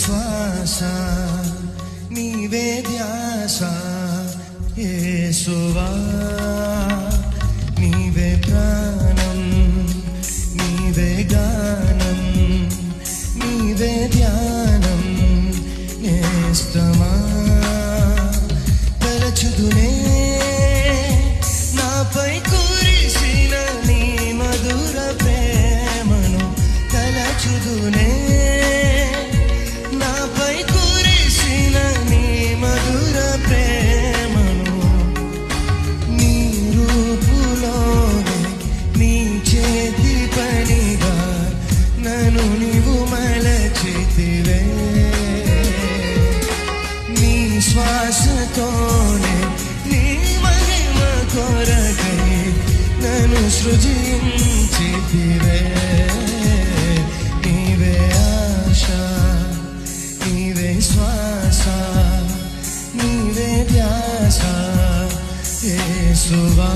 శ్వాస నీవే ధ్యాస యేసువా నీవే ప్రాణం నీవే గానం నీవే ధ్యానం నేస్తమా తలచుదునే నాపై కురిసిన నీ మధుర ప్రేమను తలచుదునే నాపై కురిసిన నీ మధుర ప్రేమను నీ రూపులోనే నీ చేతి పనిగా నన్ను నీవు మలచితివే నీ శ్వాసతోనే నీ మహిమ కొరకై నన్ను సృజించితివే నీవే ఆశ నీవే శ్వాస నీవే ధ్యాస యేసువా